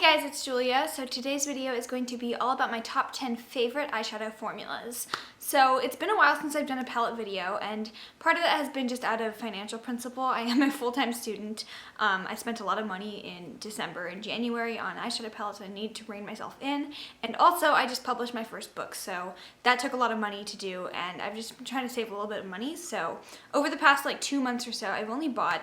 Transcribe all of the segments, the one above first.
Hey guys, it's Julia. So today's video is going to be all about my top 10 favorite eyeshadow formulas. So it's been a while since I've done a palette video, and part of that has been just out of financial principle. I am a full-time student. I spent a lot of money in December and January on eyeshadow palettes I need to rein myself in, and also I just published my first book, so that took a lot of money to do, and I've just been trying to save a little bit of money. So over the past 2 months or so, I've only bought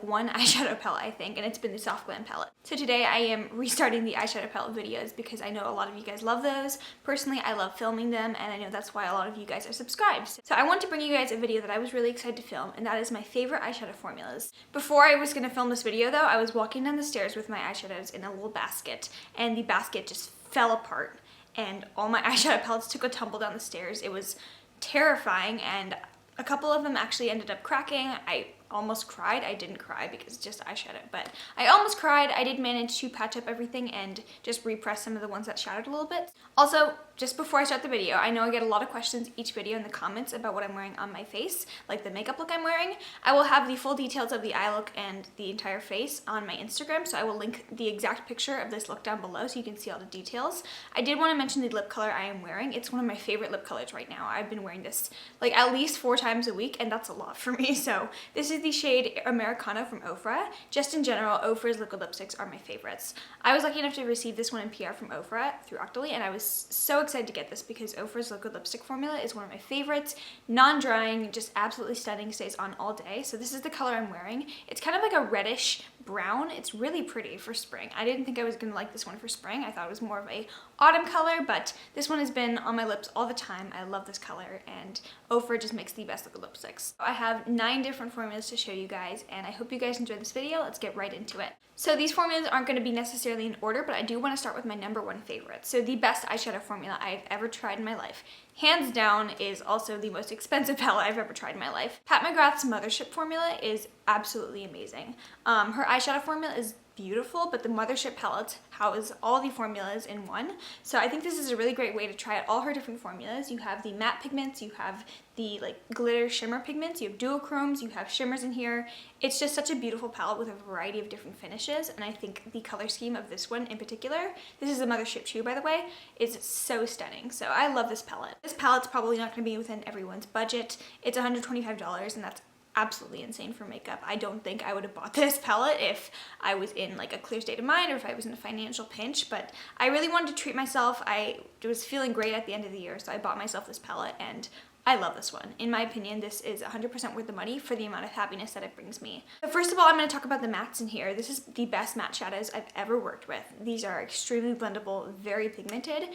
one eyeshadow palette, I think, and it's been the Soft Glam palette. So today I am restarting the eyeshadow palette videos because I know a lot of you guys love those. Personally, I love filming them, and I know that's why a lot of you guys are subscribed. So I want to bring you guys a video that I was really excited to film, and that is my favorite eyeshadow formulas. Before I was going to film this video though, I was walking down the stairs with my eyeshadows in a little basket, and the basket just fell apart, and all my eyeshadow palettes took a tumble down the stairs. It was terrifying, and a couple of them actually ended up cracking. I almost cried. I didn't cry because it's just eyeshadow, but I almost cried. I did manage to patch up everything and just repress some of the ones that shattered a little bit. Also, just before I start the video, I know I get a lot of questions each video in the comments about what I'm wearing on my face, like the makeup look I'm wearing. I will have the full details of the eye look and the entire face on my Instagram, so I will link the exact picture of this look down below so you can see all the details. I did want to mention the lip color I am wearing. It's one of my favorite lip colors right now. I've been wearing this at least 4 times a week, and that's a lot for me. So this is the shade Americano from Ofra. Just in general, Ofra's liquid lipsticks are my favorites. I was lucky enough to receive this one in PR from Ofra through Octoly, and I was so excited to get this because Ofra's liquid lipstick formula is one of my favorites. Non-drying, just absolutely stunning, stays on all day. So this is the color I'm wearing. It's kind of like a reddish brown. It's really pretty for spring. I didn't think I was going to like this one for spring. I thought it was more of a autumn color, but this one has been on my lips all the time. I love this color, and Ofra just makes the best liquid lipsticks. I have 9 different formulas to show you guys, and I hope you guys enjoyed this video. Let's get right into it. So these formulas aren't going to be necessarily in order, but I do want to start with my #1 favorite. So the best eyeshadow formula I've ever tried in my life, hands down, is also the most expensive palette I've ever tried in my life. Pat McGrath's Mothership formula is absolutely amazing. Her eyeshadow formula is beautiful, but the Mothership palette house all the formulas in one. So I think this is a really great way to try out all her different formulas. You have the matte pigments, you have the glitter shimmer pigments, you have duochromes, you have shimmers in here. It's just such a beautiful palette with a variety of different finishes, and I think the color scheme of this one in particular, this is a Mothership shoe by the way, is so stunning. So I love this palette. This palette's probably not going to be within everyone's budget. It's $125, and that's absolutely insane for makeup. I don't think I would have bought this palette if I was in a clear state of mind or if I was in a financial pinch, but I really wanted to treat myself. I was feeling great at the end of the year, so I bought myself this palette, and I love this one. In my opinion, this is 100% worth the money for the amount of happiness that it brings me. But first of all, I'm going to talk about the mattes in here. This is the best matte shadows I've ever worked with. These are extremely blendable, very pigmented.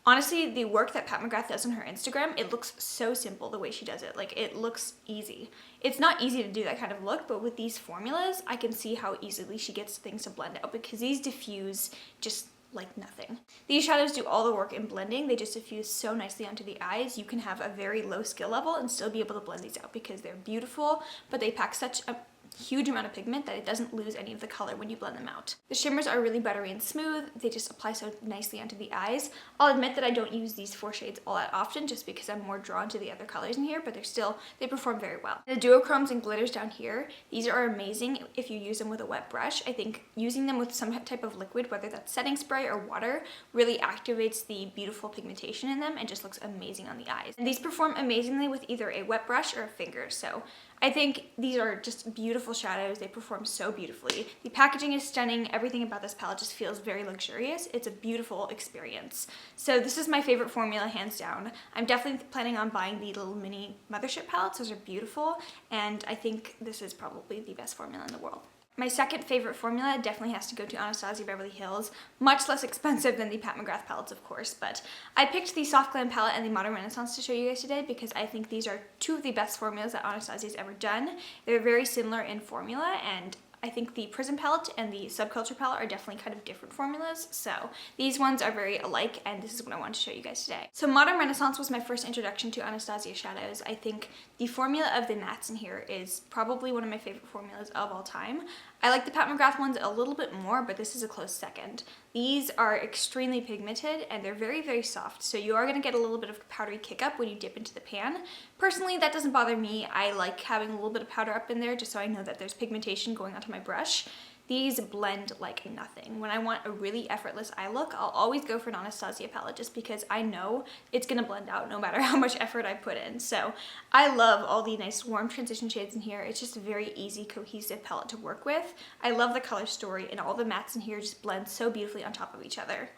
Honestly, the work that Pat McGrath does on her Instagram, it looks so simple the way she does it. It looks easy. It's not easy to do that kind of look, but with these formulas, I can see how easily she gets things to blend out because these diffuse just like nothing. These shadows do all the work in blending. They just diffuse so nicely onto the eyes. You can have a very low skill level and still be able to blend these out because they're beautiful, but they pack such a huge amount of pigment that it doesn't lose any of the color when you blend them out. The shimmers are really buttery and smooth. They just apply so nicely onto the eyes. I'll admit that I don't use these 4 shades all that often just because I'm more drawn to the other colors in here, but they perform very well. The duochromes and glitters down here, these are amazing if you use them with a wet brush. I think using them with some type of liquid, whether that's setting spray or water, really activates the beautiful pigmentation in them and just looks amazing on the eyes. And these perform amazingly with either a wet brush or a finger, so I think these are just beautiful shadows. They perform so beautifully. The packaging is stunning. Everything about this palette just feels very luxurious. It's a beautiful experience. So this is my favorite formula, hands down. I'm definitely planning on buying the little mini Mothership palettes. Those are beautiful, and I think this is probably the best formula in the world. My second favorite formula definitely has to go to Anastasia Beverly Hills. Much less expensive than the Pat McGrath palettes, of course, but I picked the Soft Glam palette and the Modern Renaissance to show you guys today because I think these are 2 of the best formulas that Anastasia's ever done. They're very similar in formula, and I think the Prism palette and the Subculture palette are definitely kind of different formulas, so these ones are very alike, and this is what I wanted to show you guys today. So Modern Renaissance was my first introduction to Anastasia shadows. I think the formula of the mattes in here is probably one of my favorite formulas of all time. I like the Pat McGrath ones a little bit more, but this is a close second. These are extremely pigmented and they're very, very soft, so you are going to get a little bit of powdery kick up when you dip into the pan. Personally, that doesn't bother me. I like having a little bit of powder up in there just so I know that there's pigmentation going onto my brush. these blend like nothing. When I want a really effortless eye look, I'll always go for an Anastasia palette just because I know it's gonna blend out no matter how much effort I put in. So I love all the nice warm transition shades in here. It's just a very easy, cohesive palette to work with. I love the color story, and all the mattes in here just blend so beautifully on top of each other.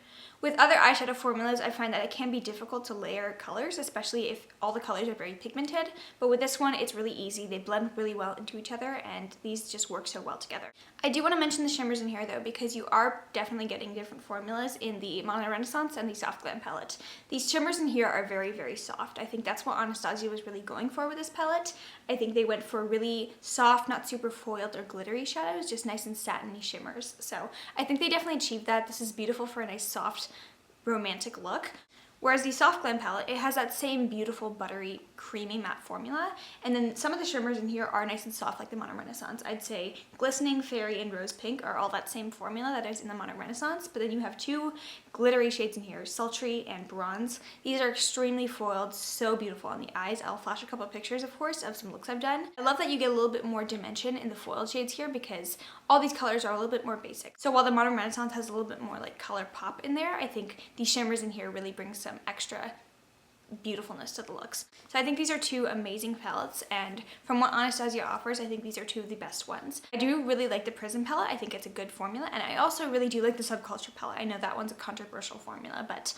With other eyeshadow formulas, I find that it can be difficult to layer colors, especially if all the colors are very pigmented, but with this one, it's really easy. They blend really well into each other, and these just work so well together. I do want to mention the shimmers in here though, because you are definitely getting different formulas in the Modern Renaissance and the Soft Glam palette. These shimmers in here are very, very soft. I think that's what Anastasia was really going for with this palette. I think they went for really soft, not super foiled or glittery shadows, just nice and satiny shimmers. So I think they definitely achieved that. This is beautiful for a nice soft, romantic look. Whereas the Soft Glam palette, it has that same beautiful, buttery, creamy matte formula. And then some of the shimmers in here are nice and soft like the Modern Renaissance. I'd say Glistening, Fairy, and Rose Pink are all that same formula that is in the Modern Renaissance. But then you have two glittery shades in here, Sultry and Bronze. These are extremely foiled, so beautiful on the eyes. I'll flash a couple of pictures, of course, of some looks I've done. I love that you get a little bit more dimension in the foiled shades here because all these colors are a little bit more basic. So while the Modern Renaissance has a little bit more like color pop in there, I think these shimmers in here really bring some extra beautifulness to the looks. So I think these are two amazing palettes, and from what Anastasia offers, I think these are two of the best ones. I do really like the Prism palette. I think it's a good formula, and I also really do like the Subculture palette. I know that one's a controversial formula, but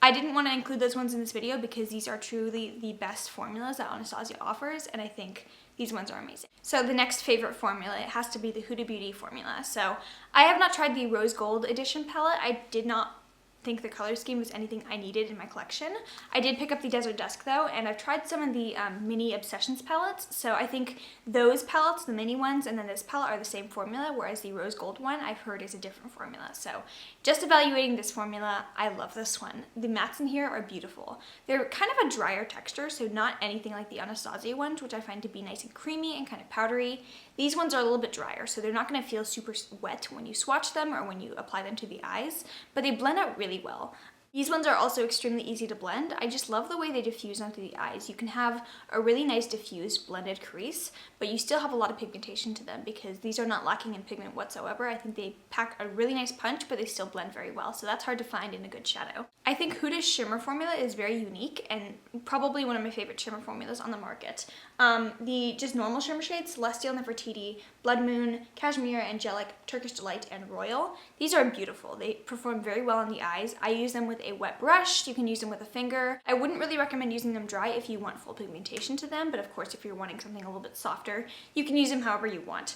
I didn't want to include those ones in this video because these are truly the best formulas that Anastasia offers, and I think these ones are amazing. So the next favorite formula, it has to be the Huda Beauty formula. So I have not tried the Rose Gold Edition palette. I did not think the color scheme was anything I needed in my collection. I did pick up the Desert Dusk though, and I've tried some of the mini Obsessions palettes, so I think those palettes, the mini ones, and then this palette are the same formula, whereas the Rose Gold one I've heard is a different formula. So just evaluating this formula, I love this one. The mattes in here are beautiful. They're kind of a drier texture, so not anything like the Anastasia ones, which I find to be nice and creamy and kind of powdery. These ones are a little bit drier, so they're not going to feel super wet when you swatch them or when you apply them to the eyes, but they blend out really well. These ones are also extremely easy to blend. I just love the way they diffuse onto the eyes. You can have a really nice diffused blended crease, but you still have a lot of pigmentation to them because these are not lacking in pigment whatsoever. I think they pack a really nice punch, but they still blend very well, so that's hard to find in a good shadow. I think Huda's shimmer formula is very unique and probably one of my favorite shimmer formulas on the market. The just normal shimmer shades, Celestial, Nefertiti, Blood Moon, Cashmere, Angelic, Turkish Delight, and Royal. These are beautiful. They perform very well on the eyes. I use them with a wet brush. You can use them with a finger. I wouldn't really recommend using them dry if you want full pigmentation to them, but of course if you're wanting something a little bit softer, you can use them however you want.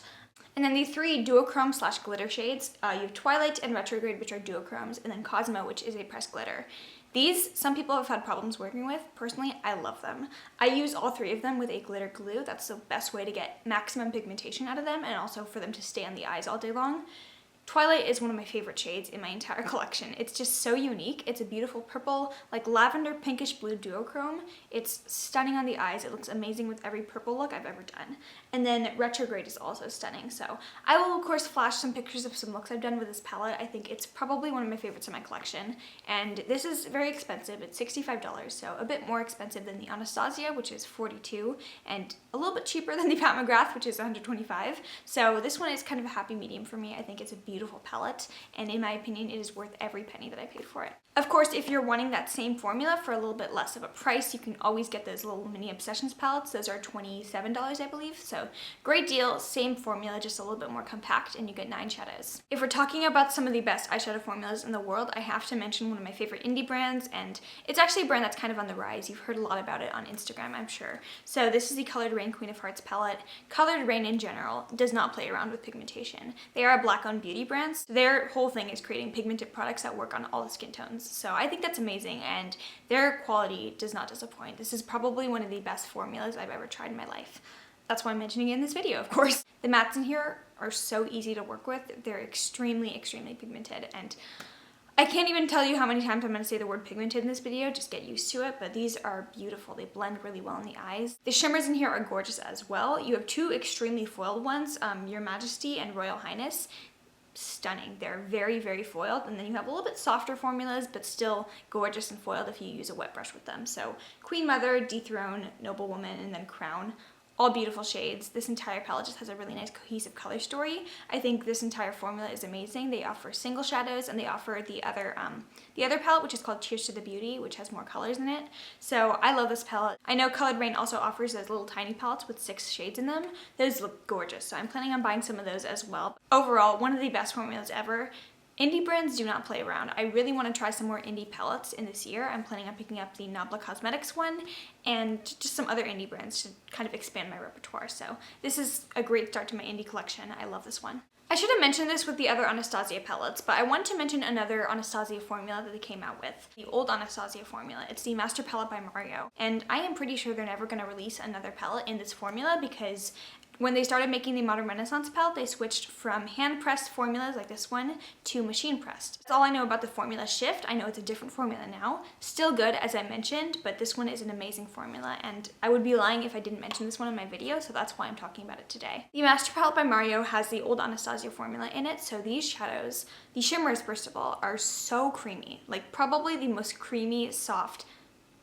And then the three duochrome slash glitter shades, you have Twilight and Retrograde, which are duochromes, and then Cosmo, which is a pressed glitter. These, some people have had problems working with. Personally, I love them. I use all three of them with a glitter glue. That's the best way to get maximum pigmentation out of them and also for them to stay on the eyes all day long. Twilight is one of my favorite shades in my entire collection. It's just so unique. It's a beautiful purple, like lavender pinkish blue duochrome. It's stunning on the eyes. It looks amazing with every purple look I've ever done. And then Retrograde is also stunning. So I will of course flash some pictures of some looks I've done with this palette. I think it's probably one of my favorites in my collection. And this is very expensive. It's $65, so a bit more expensive than the Anastasia, which is $42, and a little bit cheaper than the Pat McGrath, which is $125. So this one is kind of a happy medium for me. I think it's a beautiful palette, and in my opinion it is worth every penny that I paid for it. Of course, if you're wanting that same formula for a little bit less of a price, you can always get those little mini Obsessions palettes. Those are $27, I believe, so great deal, same formula, just a little bit more compact, and you get 9 shadows. If we're talking about some of the best eyeshadow formulas in the world, I have to mention one of my favorite indie brands, and it's actually a brand that's kind of on the rise. You've heard a lot about it on Instagram, I'm sure. So this is the Colored Rain Queen of Hearts palette. Colored Rain in general does not play around with pigmentation. They are a black-owned beauty brand. Their whole thing is creating pigmented products that work on all the skin tones. So I think that's amazing, and their quality does not disappoint. This is probably one of the best formulas I've ever tried in my life. That's why I'm mentioning it in this video, of course. The mattes in here are so easy to work with. They're extremely, extremely pigmented, and I can't even tell you how many times I'm going to say the word pigmented in this video, just get used to it, but these are beautiful. They blend really well in the eyes. The shimmers in here are gorgeous as well. You have two extremely foiled ones, Your Majesty and Royal Highness. Stunning. They're very, very foiled, and then you have a little bit softer formulas, but still gorgeous and foiled if you use a wet brush with them. So Queen Mother, Dethrone, Noble Woman, and then Crown. all beautiful shades. This entire palette just has a really nice cohesive color story. I think this entire formula is amazing. They offer single shadows, and they offer the other palette, which is called Cheers to the Beauty, which has more colors in it. So I love this palette. I know Colored Rain also offers those little tiny palettes with 6 shades in them. Those look gorgeous, so I'm planning on buying some of those as well. Overall, one of the best formulas ever. Indie brands do not play around. I really want to try some more indie palettes in this year. I'm planning on picking up the Nabla Cosmetics one and just some other indie brands to kind of expand my repertoire. So this is a great start to my indie collection. I love this one. I should have mentioned this with the other Anastasia palettes, but I want to mention another Anastasia formula that they came out with. The old Anastasia formula. It's the Master Palette by Mario. And I am pretty sure they're never going to release another palette in this formula because when they started making the Modern Renaissance palette, they switched from hand-pressed formulas like this one to machine-pressed. That's all I know about the formula shift. I know it's a different formula now. Still good, as I mentioned, but this one is an amazing formula, and I would be lying if I didn't mention this one in my video, so that's why I'm talking about it today. The Master Palette by Mario has the old Anastasia formula in it, so these shadows, the shimmers first of all, are so creamy. Like probably the most creamy, soft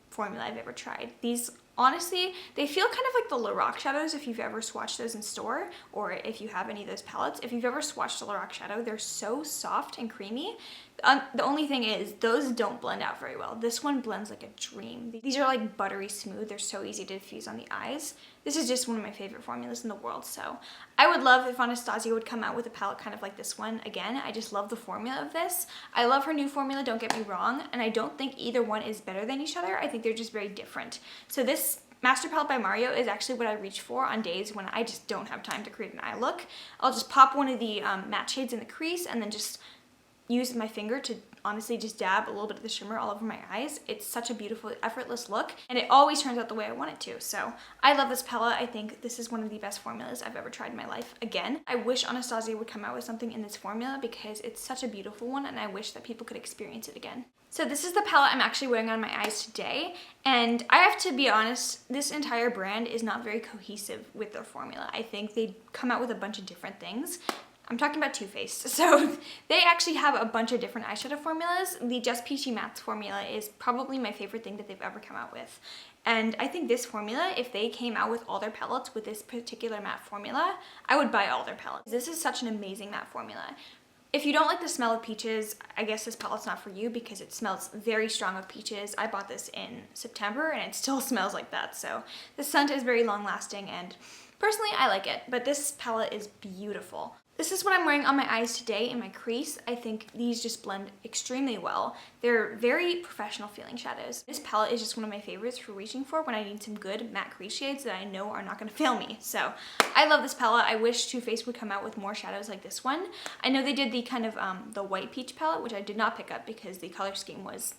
formula I've ever tried. These honestly, they feel kind of like the Lorac shadows if you've ever swatched those in store, or if you have any of those palettes. If you've ever swatched a Lorac shadow, they're so soft and creamy. The only thing is, those don't blend out very well. This one blends like a dream. These are like buttery smooth. They're so easy to diffuse on the eyes. This is just one of my favorite formulas in the world, so I would love if Anastasia would come out with a palette kind of like this one again. I just love the formula of this. I love her new formula, don't get me wrong, and I don't think either one is better than each other. I think they're just very different. So this Master Palette by Mario is actually what I reach for on days when I just don't have time to create an eye look. I'll just pop one of the matte shades in the crease and then just use my finger to honestly just dab a little bit of the shimmer all over my eyes. It's such a beautiful, effortless look, and it always turns out the way I want it to. So I love this palette. I think this is one of the best formulas I've ever tried in my life. Again, I wish Anastasia would come out with something in this formula because it's such a beautiful one, and I wish that people could experience it again. So this is the palette I'm actually wearing on my eyes today, and I have to be honest, this entire brand is not very cohesive with their formula. I think they come out with a bunch of different things. I'm talking about Too Faced. So they actually have a bunch of different eyeshadow formulas. The Just Peachy Mattes formula is probably my favorite thing that they've ever come out with. And I think this formula, if they came out with all their palettes with this particular matte formula, I would buy all their palettes. This is such an amazing matte formula. If you don't like the smell of peaches, I guess this palette's not for you because it smells very strong of peaches. I bought this in September and it still smells like that. So the scent is very long lasting and personally I like it, but this palette is beautiful. This is what I'm wearing on my eyes today in my crease. I think these just blend extremely well. They're very professional feeling shadows. This palette is just one of my favorites for reaching for when I need some good matte crease shades that I know are not gonna fail me. So I love this palette. I wish Too Faced would come out with more shadows like this one. I know they did the kind of the white peach palette, which I did not pick up because the color scheme was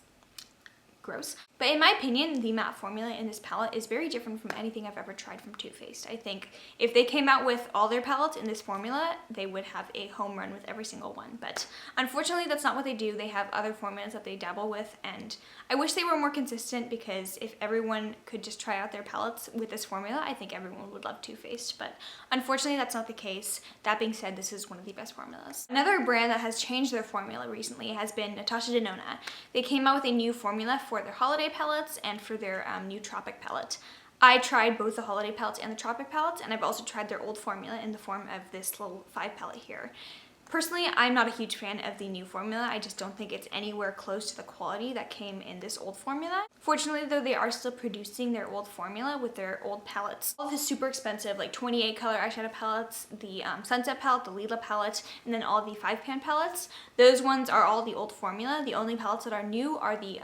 gross. But in my opinion, the matte formula in this palette is very different from anything I've ever tried from Too Faced. I think if they came out with all their palettes in this formula, they would have a home run with every single one. But unfortunately, that's not what they do. They have other formulas that they dabble with, and I wish they were more consistent because if everyone could just try out their palettes with this formula, I think everyone would love Too Faced. But unfortunately, that's not the case. That being said, this is one of the best formulas. Another brand that has changed their formula recently has been Natasha De Nonet. They came out with a new formula for their holiday palettes and for their new Tropic palette. I tried both the holiday palettes and the Tropic palettes, and I've also tried their old formula in the form of this little 5 palette here. Personally, I'm not a huge fan of the new formula. I just don't think it's anywhere close to the quality that came in this old formula. Fortunately though, they are still producing their old formula with their old palettes. All of the super expensive, like 28 color eyeshadow palettes, the Sunset palette, the Lila palette, and then all the 5-pan palettes. Those ones are all the old formula. The only palettes that are new are the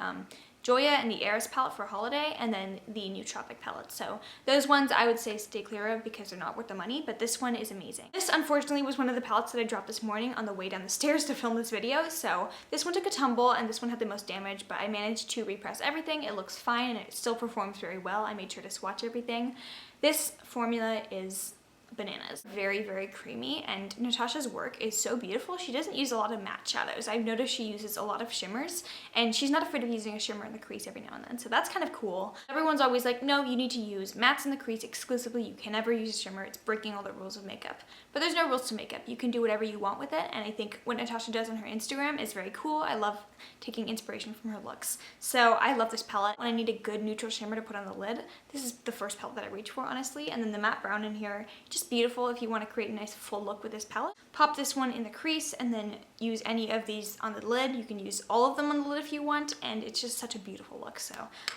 Joya and the Eris palette for holiday, and then the new Tropic palette. So those ones I would say stay clear of because they're not worth the money, but this one is amazing. This unfortunately was one of the palettes that I dropped this morning on the way down the stairs to film this video, so this one took a tumble and this one had the most damage, but I managed to repress everything. It looks fine and it still performs very well. I made sure to swatch everything. This formula is bananas. Very, very creamy, and Natasha's work is so beautiful. She doesn't use a lot of matte shadows. I've noticed she uses a lot of shimmers, and she's not afraid of using a shimmer in the crease every now and then, so that's kind of cool. Everyone's always like, no, you need to use mattes in the crease exclusively. You can never use a shimmer. It's breaking all the rules of makeup. But there's no rules to makeup. You can do whatever you want with it, and I think what Natasha does on her Instagram is very cool. I love taking inspiration from her looks. So I love this palette. When I need a good neutral shimmer to put on the lid, this is the first palette that I reach for, honestly. And then the matte brown in here, just beautiful if you want to create a nice full look with this palette. Pop this one in the crease and then use any of these on the lid. You can use all of them on the lid if you want, and it's just such a beautiful look. So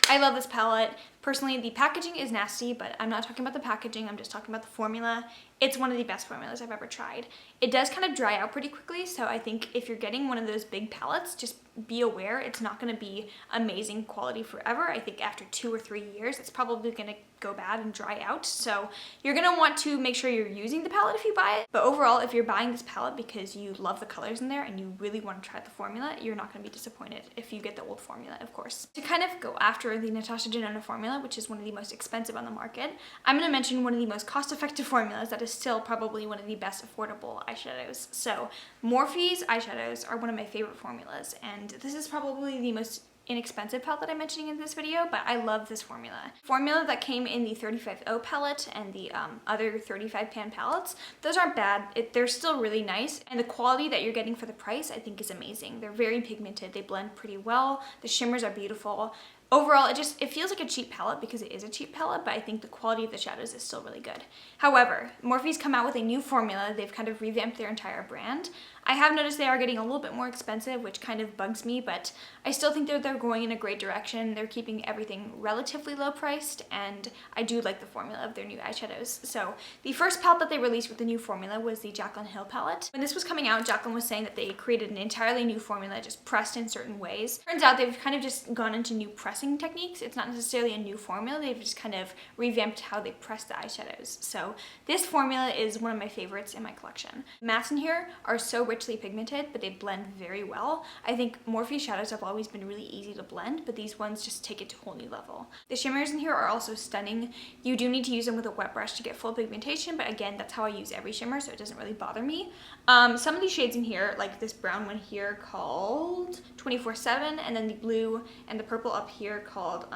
I love this palette. Personally, the packaging is nasty, but I'm not talking about the packaging, I'm just talking about the formula. It's one of the best formulas I've ever tried. It does kind of dry out pretty quickly, so I think if you're getting one of those big palettes, just be aware it's not going to be amazing quality forever. I think after 2 or 3 years, it's probably going to go bad and dry out. So you're going to want to make sure you're using the palette if you buy it. But overall, if you're buying this palette because you love the colors in there and you really want to try the formula, you're not going to be disappointed if you get the old formula, of course. To kind of go after the Natasha De Nonet formula, which is one of the most expensive on the market, I'm going to mention one of the most cost-effective formulas that is still probably one of the best affordable eyeshadows. So Morphe's eyeshadows are one of my favorite formulas, and this is probably the most inexpensive palette that I'm mentioning in this video, but I love this formula. Formula that came in the 35O palette and the other 35 pan palettes, those aren't bad. They're still really nice, and the quality that you're getting for the price I think is amazing. They're very pigmented, they blend pretty well, the shimmers are beautiful. Overall, it feels like a cheap palette because it is a cheap palette, but I think the quality of the shadows is still really good. However, Morphe's come out with a new formula. They've kind of revamped their entire brand. I have noticed they are getting a little bit more expensive, which kind of bugs me, but I still think they're going in a great direction. They're keeping everything relatively low priced, and I do like the formula of their new eyeshadows. So the first palette that they released with the new formula was the Jaclyn Hill palette. When this was coming out, Jaclyn was saying that they created an entirely new formula, just pressed in certain ways. Turns out they've kind of just gone into new pressing techniques. It's not necessarily a new formula. They've just kind of revamped how they press the eyeshadows. So this formula is one of my favorites in my collection. The mattes in here are so richly pigmented, but they blend very well. I think Morphe shadows have always been really easy to blend, but these ones just take it to a whole new level. The shimmers in here are also stunning. You do need to use them with a wet brush to get full pigmentation, but again, that's how I use every shimmer, so it doesn't really bother me. Some of these shades in here, like this brown one here called 24/7, and then the blue and the purple up here called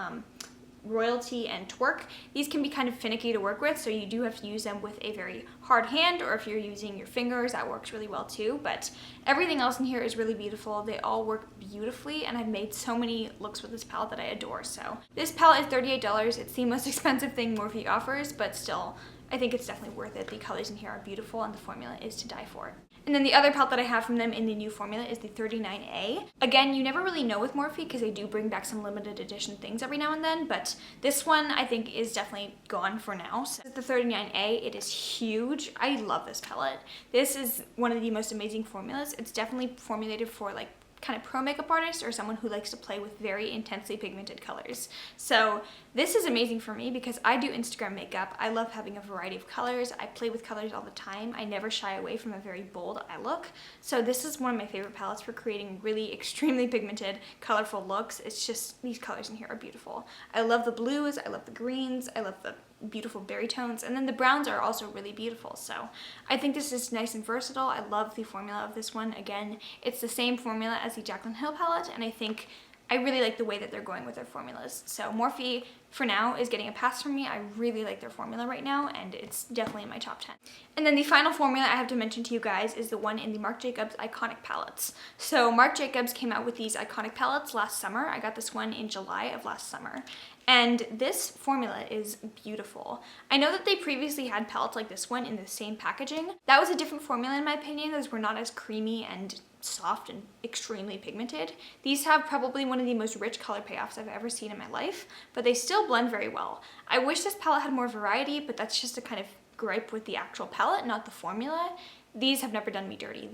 Royalty and Twerk. These can be kind of finicky to work with, so you do have to use them with a very hard hand, or if you're using your fingers, that works really well too. But everything else in here is really beautiful. They all work beautifully, and I've made so many looks with this palette that I adore. So this palette is $38. It's the most expensive thing Morphe offers, but still, I think it's definitely worth it. The colors in here are beautiful, and the formula is to die for. And then the other palette that I have from them in the new formula is the 39A. Again, you never really know with Morphe because they do bring back some limited edition things every now and then, but this one I think is definitely gone for now. So the 39A, it is huge. I love this palette. This is one of the most amazing formulas. It's definitely formulated for like kind of pro makeup artist or someone who likes to play with very intensely pigmented colors. So this is amazing for me because I do Instagram makeup. I love having a variety of colors. I play with colors all the time. I never shy away from a very bold eye look. So this is one of my favorite palettes for creating really extremely pigmented, colorful looks. It's just, these colors in here are beautiful. I love the blues, I love the greens, I love the beautiful berry tones, and then the browns are also really beautiful. So I think this is nice and versatile. I love the formula of this one. Again, it's the same formula as the Jaclyn Hill palette, and I think I really like the way that they're going with their formulas. So Morphe, for now, is getting a pass from me. I really like their formula right now, and it's definitely in my top 10. And then the final formula I have to mention to you guys is the one in the Marc Jacobs Iconic Palettes. So Marc Jacobs came out with these Iconic Palettes last summer. I got this one in July of last summer. And this formula is beautiful. I know that they previously had palettes like this one in the same packaging. That was a different formula in my opinion. Those were not as creamy and soft and extremely pigmented. These have probably one of the most rich color payoffs I've ever seen in my life, but they still blend very well. I wish this palette had more variety, but that's just a kind of gripe with the actual palette, not the formula. These have never done me dirty.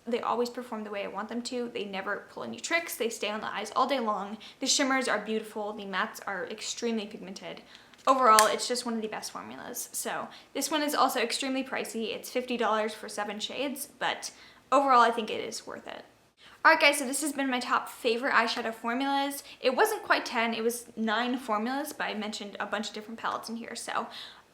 They always perform the way I want them to. They never pull any tricks. They stay on the eyes all day long. The shimmers are beautiful. The mattes are extremely pigmented. Overall, it's just one of the best formulas. So this one is also extremely pricey. It's $50 for 7 shades, but overall, I think it is worth it. Alright guys, so this has been my top favorite eyeshadow formulas. It wasn't quite 10, it was 9 formulas, but I mentioned a bunch of different palettes in here. So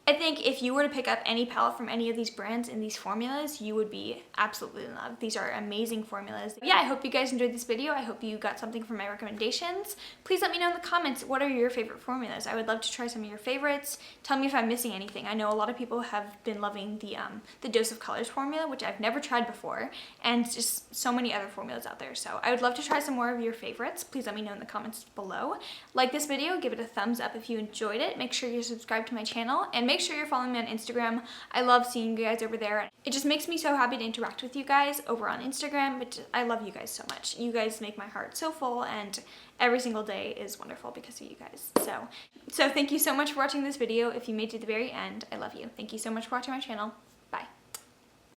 I think if you were to pick up any palette from any of these brands in these formulas, you would be absolutely in love. These are amazing formulas. Yeah, I hope you guys enjoyed this video. I hope you got something from my recommendations. Please let me know in the comments, what are your favorite formulas? I would love to try some of your favorites. Tell me if I'm missing anything. I know a lot of people have been loving the Dose of Colors formula, which I've never tried before, and just so many other formulas out there. So I would love to try some more of your favorites. Please let me know in the comments below. Like this video, give it a thumbs up if you enjoyed it. Make sure you're subscribed to my channel, and make sure you're following me on Instagram. I love seeing you guys over there. It just makes me so happy to interact with you guys over on Instagram, but I love you guys so much. You guys make my heart so full, and every single day is wonderful because of you guys. So thank you so much for watching this video. If you made it to the very end, I love you. Thank you so much for watching my channel.